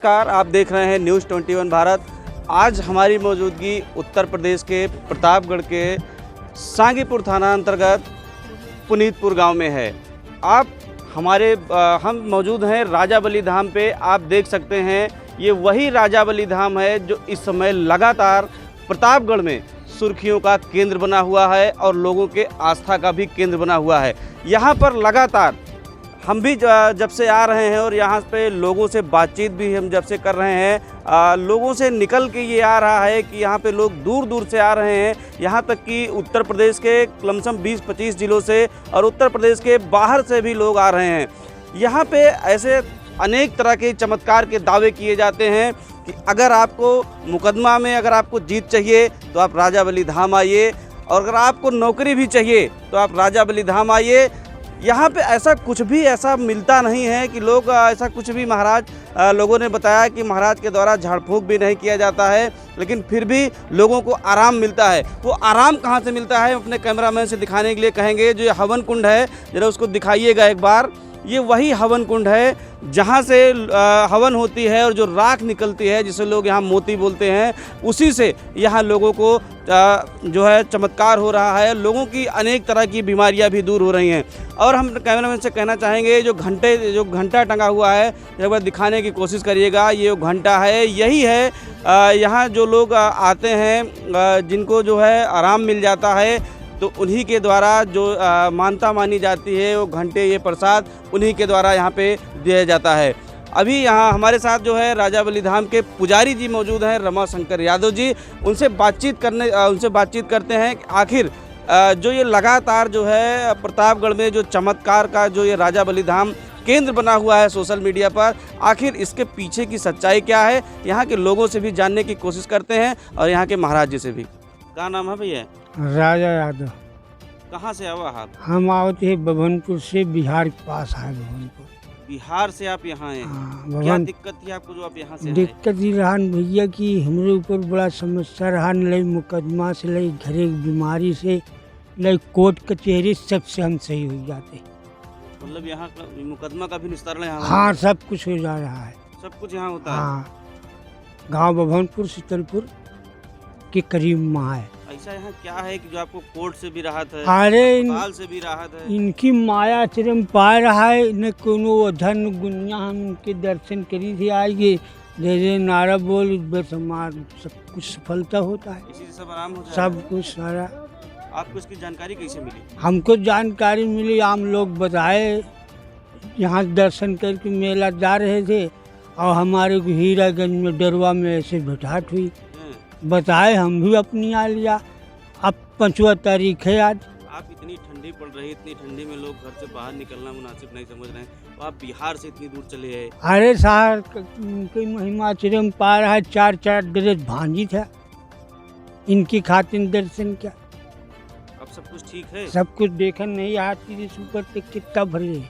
नमस्कार, आप देख रहे हैं न्यूज़ 21 भारत। आज हमारी मौजूदगी उत्तर प्रदेश के प्रतापगढ़ के सांगीपुर थाना अंतर्गत पुनीतपुर गांव में है। हम मौजूद हैं राजा बलि धाम पे। आप देख सकते हैं ये वही राजा बलि धाम है जो इस समय लगातार प्रतापगढ़ में सुर्खियों का केंद्र बना हुआ है और लोगों के आस्था का भी केंद्र बना हुआ है। यहाँ पर लगातार हम भी जब से आ रहे हैं और यहाँ पे लोगों से बातचीत भी हम जब से कर रहे हैं, लोगों से निकल के ये आ रहा है कि यहाँ पे लोग दूर दूर से आ रहे हैं। यहाँ तक कि उत्तर प्रदेश के लमसम 20-25 जिलों से और उत्तर प्रदेश के बाहर से भी लोग आ रहे हैं। यहाँ पे ऐसे अनेक तरह के चमत्कार के दावे किए जाते हैं कि अगर आपको मुकदमा में अगर आपको जीत चाहिए तो आप राजा बलि धाम आइए, और अगर आपको नौकरी भी चाहिए तो आप राजा बलि धाम आइए। यहाँ पे ऐसा कुछ भी ऐसा मिलता नहीं है कि लोग ऐसा कुछ भी लोगों ने बताया कि महाराज के द्वारा झाड़ फूँक भी नहीं किया जाता है, लेकिन फिर भी लोगों को आराम मिलता है। वो आराम कहाँ से मिलता है अपने कैमरामैन से दिखाने के लिए कहेंगे। जो ये हवन कुंड है जरा उसको दिखाइएगा एक बार। ये वही हवन कुंड है जहाँ से हवन होती है और जो राख निकलती है जिसे लोग यहाँ मोती बोलते हैं, उसी से यहाँ लोगों को जो है चमत्कार हो रहा है। लोगों की अनेक तरह की बीमारियाँ भी दूर हो रही हैं। और हम कैमरामैन से कहना चाहेंगे जो घंटा टंगा हुआ है एक बार दिखाने की कोशिश करिएगा। ये जो घंटा है यही है यहाँ जो लोग आते हैं जिनको जो है आराम मिल जाता है, तो उन्हीं के द्वारा जो मानता मानी जाती है वो घंटे ये प्रसाद उन्हीं के द्वारा यहाँ पे दिया जाता है। अभी यहाँ हमारे साथ जो है राजा बलि धाम के पुजारी जी मौजूद हैं, रमाशंकर यादव जी। उनसे बातचीत करते हैं कि आखिर जो ये लगातार जो है प्रतापगढ़ में जो चमत्कार का जो ये राजा बलि धाम केंद्र बना हुआ है सोशल मीडिया पर, आखिर इसके पीछे की सच्चाई क्या है। यहाँ के लोगों से भी जानने की कोशिश करते हैं और यहाँ के महाराज जी से भी। क्या नाम है भैया? राजा यादव। कहाँ से आवा आप? हम आवते हैं बभनपुर से, बिहार के पास है बभनपुर। बिहार से आप यहाँ आए? हाँ, क्या दिक्कत थी आपको जो आप यहाँ से आए? दिक्कत ही रहा भैया कि हमारे ऊपर बड़ा समस्या रहा, लई मुकदमा से, लई घरे बीमारी से, लई कोर्ट कचहरी, सबसे हम सही हो जाते। मतलब यहाँ का मुकदमा का भी निस्तारण है? हाँ, सब कुछ हो जा रहा है। सब कुछ यहाँ होता है? हाँ, गाँव बभनपुर शीतलपुर के करीब में है। ऐसा यहाँ क्या है कि जो आपको कोर्ट से भी राहत है, अरे अस्पताल से भी राहत है? इनकी माया चरम पा रहा है, न कोनो धन गुनिया। हम उनके दर्शन करी थे, आइए जय जय नारा बोल, बस हमारा सब कुछ सफलता होता है। इसी से सब आराम हो जाता है? सब कुछ सारा। आपको इसकी जानकारी कैसे मिली? हमको जानकारी मिली, आम लोग बताए। यहाँ दर्शन करके मेला जा रहे थे और हमारे को हीरागंज में डरवा में ऐसे भेंटाट हुई, बताए, हम भी अपनी आ लिया। अब 5वां तारीख है आज। आप इतनी ठंडी पड़ रही, इतनी ठंडी में लोग घर से बाहर निकलना मुनासिब नहीं समझ रहे हैं, तो आप बिहार से इतनी दूर चले आए? अरे साहब, उनकी महिमा चरम पा रहा है। 4 ड्रेस भांजी था, इनकी खातिर दर्शन क्या। अब सब कुछ ठीक है? सब कुछ देखन नहीं आती ऊपर तक कितना भरे।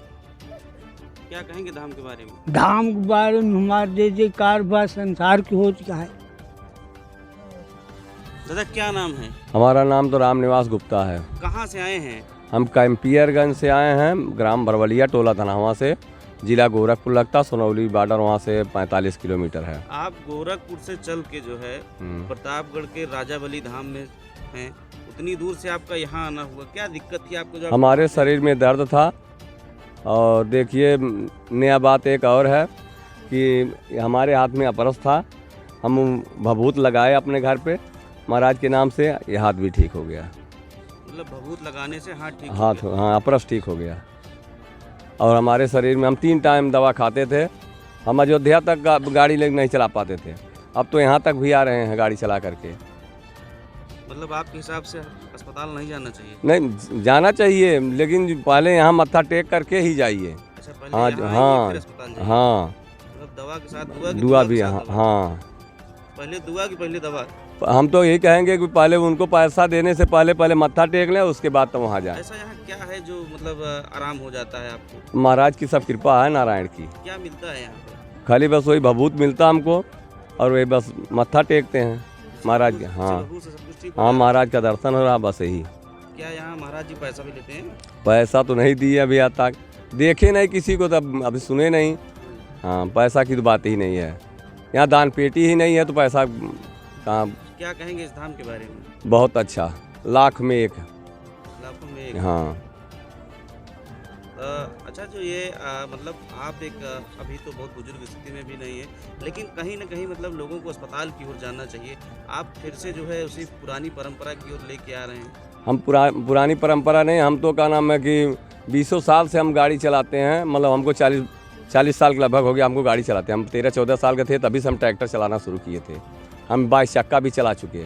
क्या कहेंगे धाम के बारे में? धाम के बारे में हमारे जय जयकार बा संसार की हो चुका है। दादा क्या नाम है? हमारा नाम तो रामनिवास गुप्ता है। कहाँ से आए हैं? हम कैंपियरगंज से आए हैं, ग्राम बरवलिया, टोला धनहवा से, जिला गोरखपुर लगता, सोनौली बॉर्डर वहाँ से 45 किलोमीटर है। आप गोरखपुर से चल के जो है प्रतापगढ़ के राजा बलि धाम में हैं, उतनी दूर से आपका यहाँ आना हुआ, क्या दिक्कत थी आपको? जो हमारे शरीर में दर्द था, और देखिए नया बात एक और है कि हमारे हाथ में अपरस था। हम भभूत लगाए अपने घर पे महाराज के नाम से, ये हाथ भी ठीक हो गया। मतलब भभूत लगाने से हाथ ठीक? हाँ, अपरस ठीक हो गया। और हमारे शरीर में हम 3 टाइम दवा खाते थे। हम अयोध्या तक गाड़ी लेकर नहीं चला पाते थे, अब तो यहाँ तक भी आ रहे हैं गाड़ी चला करके। मतलब आपके हिसाब से अस्पताल नहीं जाना चाहिए? नहीं, जाना चाहिए, लेकिन पहले यहाँ मत्था टेक करके ही जाइए। अच्छा, पहले हाँ यहाँ आइए, फिर अस्पताल जाइए। हाँ, मतलब दवा के साथ दुआ भी। हाँ, पहले दुआ की पहले दवा? हम तो यही कहेंगे कि पहले उनको पैसा देने से पहले मत्था टेक लें, उसके बाद तो वहाँ जाए। ऐसा यहाँ क्या है जो मतलब आराम हो जाता है आपको? महाराज की सब कृपा है, नारायण की। क्या मिलता है यहाँ पे? खाली बस वही भभूत मिलता हमको, और वही बस मत्था टेकते हैं महाराज के। हाँ, महाराज का दर्शन हो रहा, बस यही। क्या यहाँ महाराज जी पैसा भी लेते हैं? पैसा तो नहीं दिए अभी आज तक, देखे नहीं किसी को, तब अभी सुने नहीं। हाँ, पैसा की तो बात ही नहीं है। यहाँ दान पेटी ही नहीं है तो पैसा कहाँ। क्या कहेंगे इस धाम के बारे में? बहुत अच्छा, लाख में एक। लाखों में एक। हाँ। अच्छा, जो ये मतलब आप एक अभी तो बहुत बुजुर्ग स्थिति में भी नहीं है, लेकिन कहीं ना कहीं मतलब लोगों को अस्पताल की ओर जाना चाहिए। आप फिर से जो है उसी पुरानी परंपरा की ओर लेके आ रहे हैं। हम पुरानी परंपरा नहीं, हम तो क्या नाम है कि 20 साल से हम गाड़ी चलाते हैं। मतलब हमको 40 साल के लगभग हो गया हमको गाड़ी चलाते हैं। हम 13-14 साल के थे तभी से हम ट्रैक्टर चलाना शुरू किए थे। हम 22 चक्का भी चला चुके,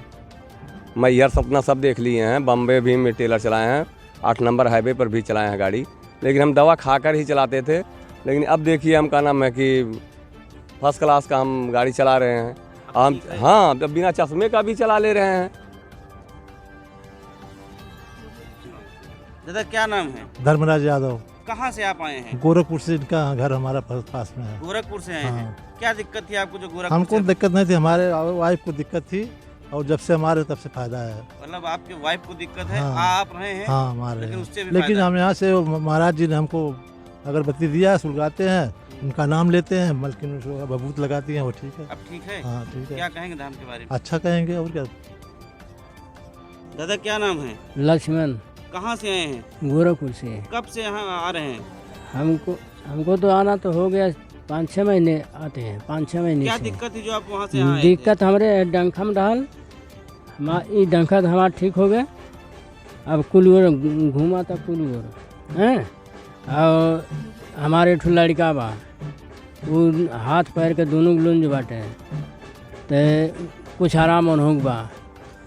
मैहर सपना सब देख लिए हैं, बम्बे भी में टेलर चलाए हैं, 8 नंबर हाईवे पर भी चलाए हैं गाड़ी। लेकिन हम दवा खाकर ही चलाते थे। लेकिन अब देखिए हम क्या नाम है कि फर्स्ट क्लास का हम गाड़ी चला रहे हैं हम। हाँ, अब बिना चश्मे का भी चला ले रहे हैं। दादा क्या नाम है? धर्मराज यादव। कहाँ से आप आए हैं? गोरखपुर से, इनका घर हमारा पास में है। गोरखपुर से आए हैं। हाँ। क्या दिक्कत थी आपको जो गोरखपुर हमको से? दिक्कत नहीं थी, हमारे वाइफ को दिक्कत थी और जब से हमारे तब से फायदा है। मतलब आपके वाइफ को दिक्कत है, हाँ। आप रहे हैं। हाँ, हमारे लेकिन उससे भी लेकिन फायदा हम यहाँ से महाराज जी ने हमको अगरबत्ती दिया, सुलगाते हैं, उनका नाम लेते हैं, मलकिन उसको बबूत लगाती हैं, वो ठीक है। अब ठीक है। हाँ ठीक है। क्या कहेंगे धाम के बारे में? अच्छा कहेंगे और क्या। दादा क्या नाम है? लक्ष्मण, कहाँ से आए हैं? गोरखपुर से। कब से यहाँ आ रहे हैं? हमको तो आना तो हो गया 5-6 महीने आते हैं, 5-6 महीने क्या से। दिक्कत थी जो आप वहाँ से यहाँ आए थे? दिक्कत हमारे डंखा में रहल, ये डंखा तो हमारा ठीक हो गया। अब कुलूर घूमा था, कुलूर हैं। और हमारे ठो लड़का बा, वो हाथ पैर के दोनों लुंज बाटे, तो कुछ आराम हो बा।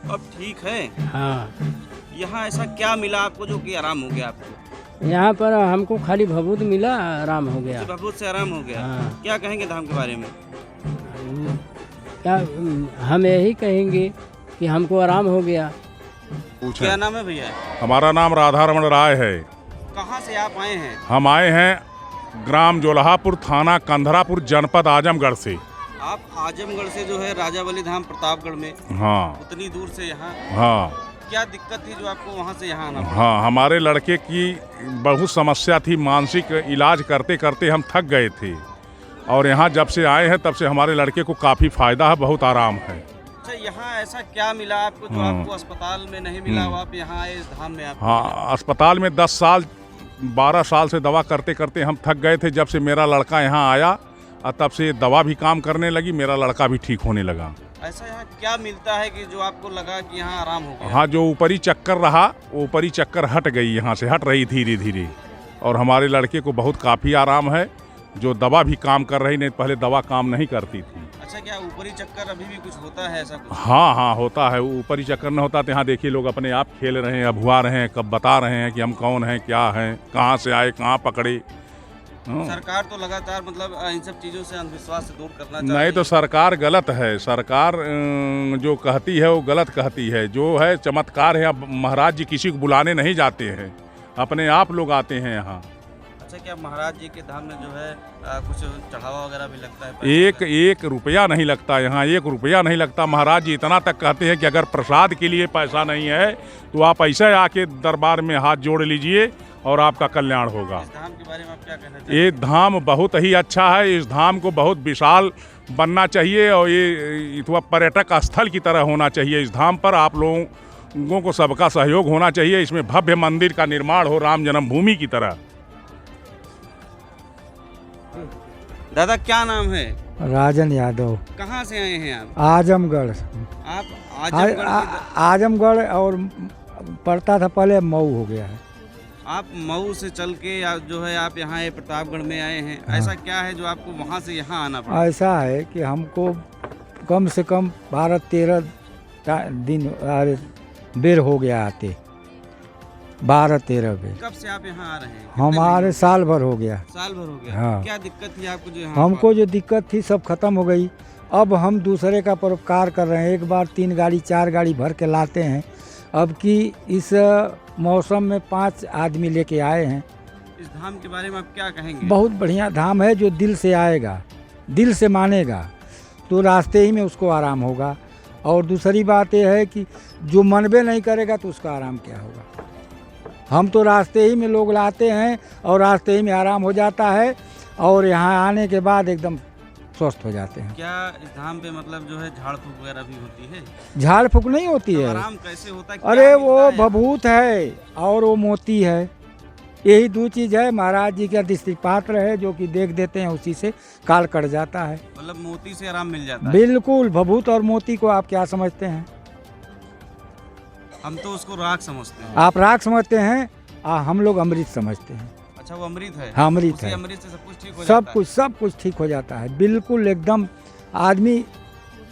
अब ठीक है। हाँ, यहाँ ऐसा क्या मिला आपको जो कि आराम हो गया आपको? यहाँ पर हमको खाली भभूत मिला, आराम हो गया। बहुत से आराम हो गया। हाँ। क्या कहेंगे धाम के बारे में? क्या हम यही कहेंगे कि हमको आराम हो गया। क्या नाम है भैया? हमारा नाम राधा रमन राय है। कहाँ से आप आए हैं? हम आए हैं ग्राम जोल्हापुर, थाना कंधरापुर, जनपद आजमगढ़ से। आप आजमगढ़ से जो है राजावली धाम प्रतापगढ़ में, हाँ उतनी दूर से यहाँ। हाँ क्या दिक्कत थी जो आपको वहाँ से यहाँ आना पड़ा? हाँ, हमारे लड़के की बहुत समस्या थी, मानसिक इलाज करते करते हम थक गए थे। और यहाँ जब से आए हैं तब से हमारे लड़के को काफ़ी फायदा है, बहुत आराम है। अच्छा, यहाँ ऐसा क्या मिला आपको जो आपको अस्पताल में नहीं मिला? आप यहाँ आए इस धाम में आप? हाँ, अस्पताल में 12 साल से दवा करते करते हम थक गए थे। जब से मेरा लड़का यहाँ आया और तब से दवा भी काम करने लगी, मेरा लड़का भी ठीक होने लगा। ऐसा यहाँ क्या मिलता है कि जो आपको लगा कि यहाँ आराम हो गया? हाँ, जो ऊपरी चक्कर रहा वो ऊपरी चक्कर हट गई, यहाँ से हट रही धीरे धीरे। और हमारे लड़के को बहुत काफ़ी आराम है, जो दवा भी काम कर रही, नहीं पहले दवा काम नहीं करती थी। अच्छा, क्या ऊपरी चक्कर अभी भी कुछ होता है ऐसा कुछ? हाँ हाँ, होता है। ऊपरी चक्कर न होता तो यहाँ देखिए लोग अपने आप खेल रहे हैं, अभुआ रहे हैं, कब बता रहे हैं कि हम कौन हैं, क्या हैं, कहाँ से आए, कहाँ पकड़े। सरकार तो लगातार मतलब इन सब चीज़ों से अंधविश्वास से दूर करना चाहती नहीं तो सरकार गलत है। सरकार जो कहती है वो गलत कहती है। जो है चमत्कार है, अब महाराज जी किसी को बुलाने नहीं जाते हैं, अपने आप लोग आते हैं यहाँ। अच्छा, क्या महाराज जी के धाम में जो है कुछ चढ़ावा वगैरह भी लगता है? एक रुपया नहीं लगता यहाँ, 1 रुपया नहीं लगता। महाराज जी इतना तक कहते हैं कि अगर प्रसाद के लिए पैसा नहीं है तो आप ऐसे आके दरबार में हाथ जोड़ लीजिए और आपका कल्याण होगा। इस धाम के बारे में आप क्या कहना चाहते हैं? ये धाम बहुत ही अच्छा है। इस धाम को बहुत विशाल बनना चाहिए और ये पर्यटक स्थल की तरह होना चाहिए। इस धाम पर आप लोगों को सबका सहयोग होना चाहिए। इसमें भव्य मंदिर का निर्माण हो, राम जन्मभूमि की तरह। दादा क्या नाम है? राजन यादव। कहाँ से आए हैं आप? आजमगढ़। आप आजमगढ़ आजमगढ़ और पड़ता था पहले, मऊ हो गया है। आप मऊ से चल के जो है आप यहाँ प्रतापगढ़ में आए हैं। ऐसा क्या है जो आपको वहाँ से यहाँ आना पड़ा? ऐसा है कि हमको कम से कम 12-13 दिन बेर हो गया आते, 12-13 बेर। कब से आप यहाँ आ रहे हैं? हमारे साल भर हो गया। साल भर हो गया। हाँ। क्या दिक्कत थी आपको जो यहाँ? हमको जो दिक्कत थी सब खत्म हो गई। अब हम दूसरे का परोपकार कर रहे हैं। एक बार 3 गाड़ी 4 गाड़ी भर के लाते हैं। अब कि इस मौसम में 5 आदमी लेके आए हैं। इस धाम के बारे में आप क्या कहेंगे? बहुत बढ़िया धाम है। जो दिल से आएगा, दिल से मानेगा तो रास्ते ही में उसको आराम होगा। और दूसरी बात यह है कि जो मनबे नहीं करेगा तो उसका आराम क्या होगा। हम तो रास्ते ही में लोग लाते हैं और रास्ते ही में आराम हो जाता है। और यहाँ आने के बाद एकदम स्वस्थ हो जाते हैं। क्या इस धाम पे मतलब जो है झाड़ फूक वगैरह भी होती है? झाड़ फूक नहीं होती तो है। आराम कैसे होता है? क्या अरे मिलता वो है यहाँ? भभूत है और वो मोती है, यही दो चीज़ है। महाराज जी का दृष्टिपात है जो कि देख देते हैं, उसी से काल कट जाता है। मतलब मोती से आराम मिल जाता है? बिल्कुल। भभूत और मोती को आप क्या समझते हैं? हम तो उसको राख समझते हैं। आप राख समझते हैं, हम लोग अमृत समझते हैं। अच्छा, वो अमृत है? हाँ, अमृत उसी है। अमृत से सब कुछ ठीक हो जाता है? सब कुछ ठीक हो जाता है, बिल्कुल एकदम। आदमी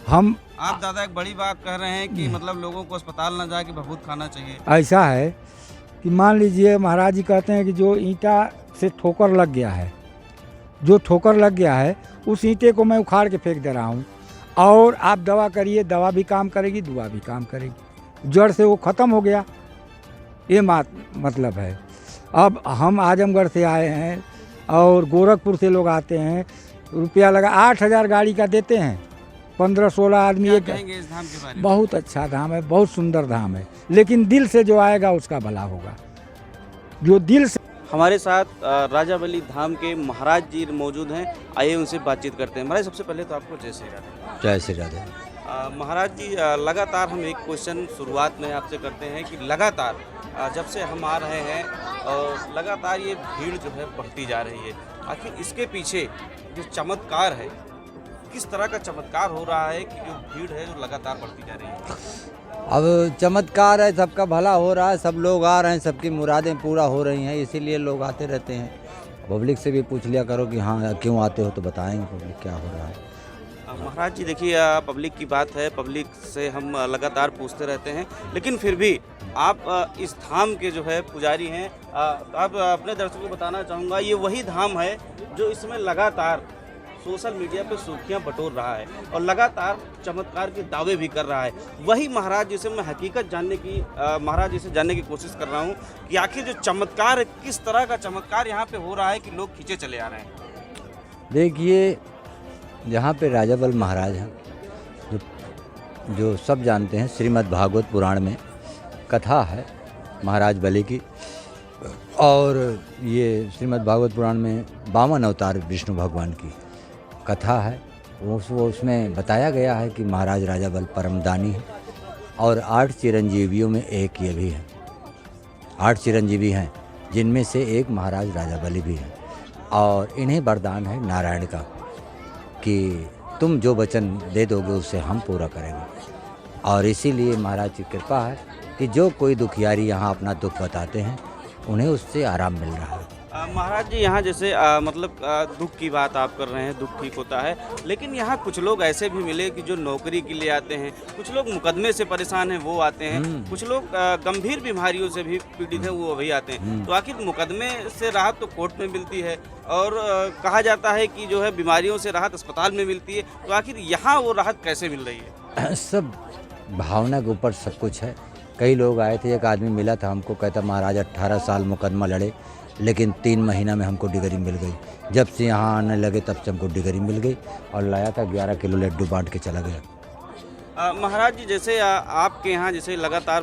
हम आप दादा एक बड़ी बात कह रहे हैं कि मतलब लोगों को अस्पताल ना जाके भभूत खाना चाहिए। ऐसा है कि मान लीजिए महाराज जी कहते हैं कि जो ईंटा से ठोकर लग गया है, जो ठोकर लग गया है उस ईंटे को मैं उखाड़ के फेंक दे रहा हूँ, और आप दवा करिए, दवा भी काम करेगी, दुआ भी काम करेगी, जड़ से वो ख़त्म हो गया। ये मतलब है। अब हम आजमगढ़ से आए हैं और गोरखपुर से लोग आते हैं, रुपया लगा 8,000 गाड़ी का देते हैं, 15-16 आदमी। क्या एक कहेंगे इस धाम के बारे में? बहुत अच्छा धाम है, बहुत सुंदर धाम है, लेकिन दिल से जो आएगा उसका भला होगा, जो दिल से। हमारे साथ राजाबली धाम के महाराज जी मौजूद हैं, आइए उनसे बातचीत करते हैं। महाराज सबसे पहले तो आपको जय श्री राधे। जय श्री राधे। महाराज जी लगातार हम एक क्वेश्चन शुरुआत में आपसे करते हैं कि लगातार जब से हम आ रहे हैं और लगातार ये भीड़ जो है बढ़ती जा रही है, आखिर इसके पीछे जो चमत्कार है, किस तरह का चमत्कार हो रहा है कि जो भीड़ है जो लगातार बढ़ती जा रही है? अब चमत्कार है, सबका भला हो रहा है, सब लोग आ रहे हैं, सबकी मुरादें पूरा हो रही हैं, इसीलिए लोग आते रहते हैं। पब्लिक से भी पूछ लिया करो कि हाँ क्यों आते हो, तो बताएंगे पब्लिक क्या हो रहा है। महाराज जी देखिए, पब्लिक की बात है, पब्लिक से हम लगातार पूछते रहते हैं, लेकिन फिर भी आप इस धाम के जो है पुजारी हैं, आप अपने दर्शकों को बताना चाहूँगा, ये वही धाम है जो इसमें लगातार सोशल मीडिया पे सुर्खियां बटोर रहा है और लगातार चमत्कार के दावे भी कर रहा है। वही महाराज जी से मैं हकीकत महाराज जी से जानने की कोशिश कर रहा हूँ कि आखिर जो चमत्कार है, किस तरह का चमत्कार यहाँ पे हो रहा है कि लोग खींचे चले आ रहे हैं। देखिए, यहाँ पे राजाबल महाराज हैं, जो सब जानते हैं, श्रीमद् भागवत पुराण में कथा है महाराज बलि की, और ये श्रीमद् भागवत पुराण में 52 अवतार विष्णु भगवान की कथा है। उसमें बताया गया है कि महाराज राजाबल परमदानी है, और 8 चिरंजीवियों में एक ये भी है। 8 चिरंजीवी हैं, जिनमें से एक महाराज राजाबली भी हैं, और इन्हें वरदान है नारायण का कि तुम जो वचन दे दोगे उससे हम पूरा करेंगे। और इसीलिए महाराज की कृपा है कि जो कोई दुखियारी यहाँ अपना दुख बताते हैं, उन्हें उससे आराम मिल रहा है। महाराज जी यहाँ जैसे मतलब दुख की बात आप कर रहे हैं, दुख ठीक होता है, लेकिन यहाँ कुछ लोग ऐसे भी मिले कि जो नौकरी के लिए आते हैं, कुछ लोग मुकदमे से परेशान हैं वो आते हैं, कुछ लोग गंभीर बीमारियों से भी पीड़ित हैं वो भी आते हैं। तो आखिर मुकदमे से राहत तो कोर्ट में मिलती है, और कहा जाता है कि जो है बीमारियों से राहत अस्पताल में मिलती है, तो आखिर यहाँ वो राहत कैसे मिल रही है? सब भावना के ऊपर सब कुछ है। कई लोग आए थे, एक आदमी मिला था हमको, कहता महाराज 18 साल मुकदमा लड़े, लेकिन 3 महीना में हमको डिग्री मिल गई। जब से यहाँ आने लगे तब से हमको डिग्री मिल गई, और लाया था 11 किलो लड्डू बांट के चला गया। महाराज जी जैसे आपके यहाँ जैसे लगातार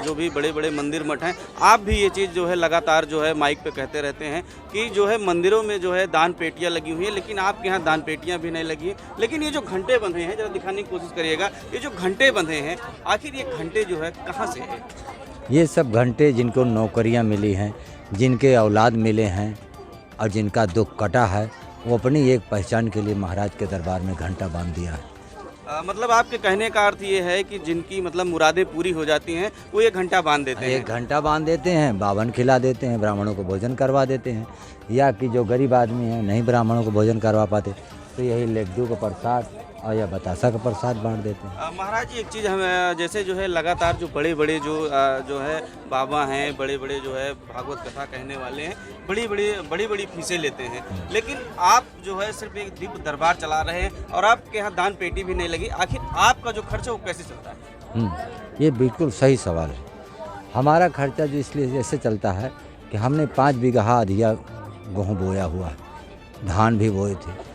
जो भी बड़े बड़े मंदिर मठ हैं, आप भी ये चीज़ जो है लगातार जो है माइक पे कहते रहते हैं कि जो है मंदिरों में जो है दान पेटियाँ लगी हुई हैं, लेकिन आपके यहाँ दान पेटियाँ भी नहीं लगी। लेकिन ये जो घंटे बंधे हैं, जरा दिखाने की कोशिश करिएगा, ये जो घंटे बंधे हैं, आखिर ये घंटे जो है कहाँ से है? ये सब घंटे जिनको नौकरियाँ मिली हैं, जिनके औलाद मिले हैं, और जिनका दुख कटा है, वो अपनी एक पहचान के लिए महाराज के दरबार में घंटा बांध दिया है। मतलब आपके कहने का अर्थ ये है कि जिनकी मतलब मुरादें पूरी हो जाती हैं वो एक घंटा बांध देते हैं? एक घंटा बांध देते हैं, बावन खिला देते हैं, ब्राह्मणों को भोजन करवा देते हैं, या कि जो गरीब आदमी हैं नहीं ब्राह्मणों को भोजन करवा पाते, तो यही लड्डू का प्रसाद और या बतासा का प्रसाद बांट देते हैं। महाराज जी एक चीज़ हमें जैसे जो है लगातार जो बड़े बड़े जो है बाबा हैं, बड़े बड़े जो है भागवत कथा कहने वाले हैं, बड़ी बड़ी फीसें लेते हैं, लेकिन आप जो है सिर्फ एक दिव्य दरबार चला रहे हैं और आपके यहाँ दान पेटी भी नहीं लगी। आखिर आपका जो खर्चा वो कैसे चलता है? ये बिल्कुल सही सवाल है। हमारा खर्चा जो इसलिए ऐसे चलता है कि हमने 5 बीघा अधिया गेहूँ बोया हुआ है, धान भी बोए थे,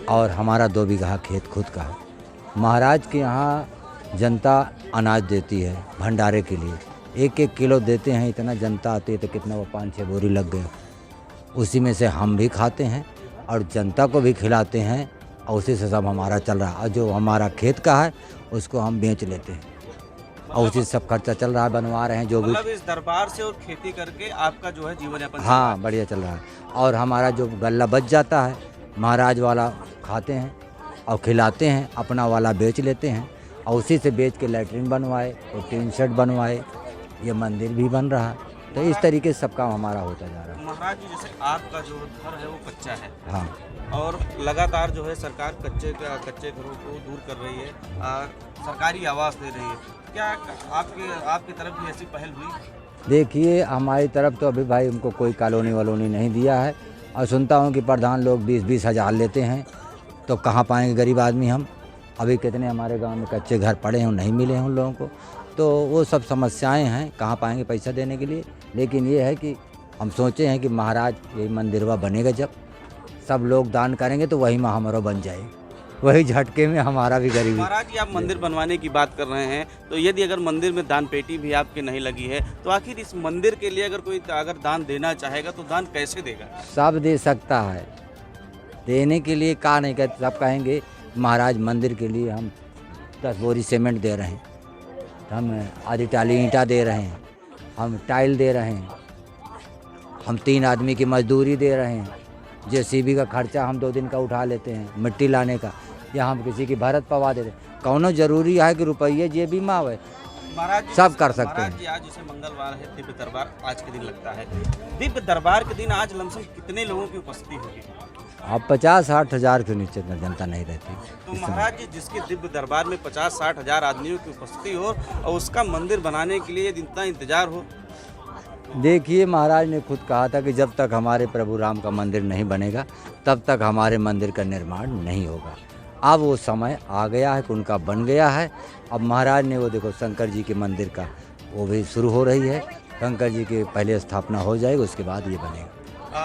और हमारा 2 बीघा खेत खुद का है। महाराज के यहाँ जनता अनाज देती है भंडारे के लिए, 1-1 किलो देते हैं। इतना जनता आती है तो कितना, वो 5-6 बोरी लग गए। उसी में से हम भी खाते हैं और जनता को भी खिलाते हैं, और उसी से सब हमारा चल रहा है। और जो हमारा खेत का है उसको हम बेच लेते हैं और उसी से सब खर्चा चल रहा है, बनवा रहे हैं जो भी। मतलब इस दरबार से और खेती करके आपका जो है जीवन यापन हाँ, बढ़िया चल रहा है। और हमारा जो गल्ला बच जाता है महाराज वाला खाते हैं और खिलाते हैं, अपना वाला बेच लेते हैं और उसी से बेच के लैट्रिन बनवाए और टीन शेड बनवाए, ये मंदिर भी बन रहा है। तो इस तरीके से सब काम हमारा होता जा रहा है। महाराज जी, जैसे आपका जो घर है वो कच्चा है हाँ, और लगातार जो है सरकार कच्चे घरों को दूर कर रही है, सरकारी आवास दे रही है, क्या आपकी तरफ भी ऐसी पहल हुई? देखिए हमारी तरफ तो अभी भाई हमको कोई कॉलोनी वालोनी नहीं दिया है और सुनता हूँ कि प्रधान लोग 20-20 हज़ार लेते हैं, तो कहाँ पाएंगे गरीब आदमी हम। अभी कितने हमारे गांव में कच्चे घर पड़े हैं, नहीं मिले हैं उन लोगों को, तो वो सब समस्याएं हैं, कहाँ पाएंगे पैसा देने के लिए। लेकिन ये है कि हम सोचे हैं कि महाराज ये मंदिरवा बनेगा, जब सब लोग दान करेंगे तो वही में हमारा बन जाए, वही झटके में हमारा भी गरीबी। महाराज जी, आप मंदिर बनवाने की बात कर रहे हैं, तो यदि अगर मंदिर में दान पेटी भी आपके नहीं लगी है तो आखिर इस मंदिर के लिए अगर कोई अगर दान देना चाहेगा तो दान कैसे देगा? सब दे सकता है, देने के लिए कहा नहीं कहते, सब कहेंगे महाराज मंदिर के लिए हम 10 बोरी सीमेंट दे रहे हैं, हम आधी टाली ईंटा दे रहे हैं, हम टाइल दे रहे हैं, हम 3 आदमी की मजदूरी दे रहे हैं, जेसीबी का खर्चा हम 2 दिन का उठा लेते हैं, मिट्टी लाने का, या हम किसी की भरत पवा देते हैं। कौनो जरूरी है कि रुपये जे भी मावे, महाराज जी, सब कर सकते महाराज हैं। जी, आज जैसे मंगलवार है, दिव्य दरबार आज के दिन लगता है। दिव्य दरबार के दिन आज लमसम कितने लोगों की उपस्थिति होगी? अब 50-60 हज़ार के नीचे जनता नहीं रहती। तो महाराज जी, जिसके दिव्य दरबार में 50-60 हज़ार आदमियों की उपस्थिति हो और उसका मंदिर बनाने के लिए इतना इंतजार हो। देखिए महाराज ने खुद कहा था कि जब तक हमारे प्रभु राम का मंदिर नहीं बनेगा तब तक हमारे मंदिर का निर्माण नहीं होगा। अब वो समय आ गया है कि उनका बन गया है। अब महाराज ने वो देखो शंकर जी के मंदिर का वो भी शुरू हो रही है, शंकर जी की पहले स्थापना हो जाएगी, उसके बाद ये बनेगा।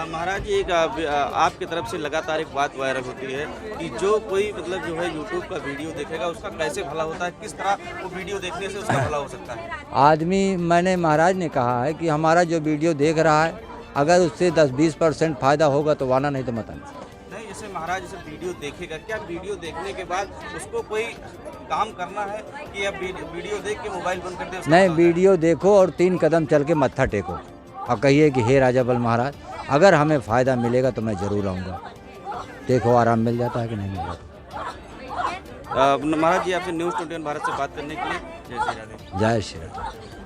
महाराज जी, एक आपकी तरफ से लगातार एक बात वायरल होती है कि जो कोई मतलब जो है यूट्यूब का वीडियो देखेगा उसका कैसे भला होता है, किस तरह वो वीडियो देखने से उसका भला हो सकता है? आदमी, मैंने महाराज ने कहा है कि हमारा जो वीडियो देख रहा है अगर उससे 10-20% फ़ायदा होगा तो वाना, नहीं तो मत आना। नहीं, जैसे महाराज जैसे वीडियो देखेगा, क्या वीडियो देखने के बाद उसको कोई काम करना है कि अब वीडियो देख के मोबाइल बंद कर दे? नहीं, वीडियो देखो और 3 कदम चल के मत्था टेको और कहिए कि हे राजा बल महाराज, अगर हमें फ़ायदा मिलेगा तो मैं ज़रूर आऊँगा। देखो आराम मिल जाता है कि नहीं मिल जाता। महाराज जी, आपसे न्यूज़ 21 भारत से बात करने के लिए जय श्री राधे। जय श्री राधे।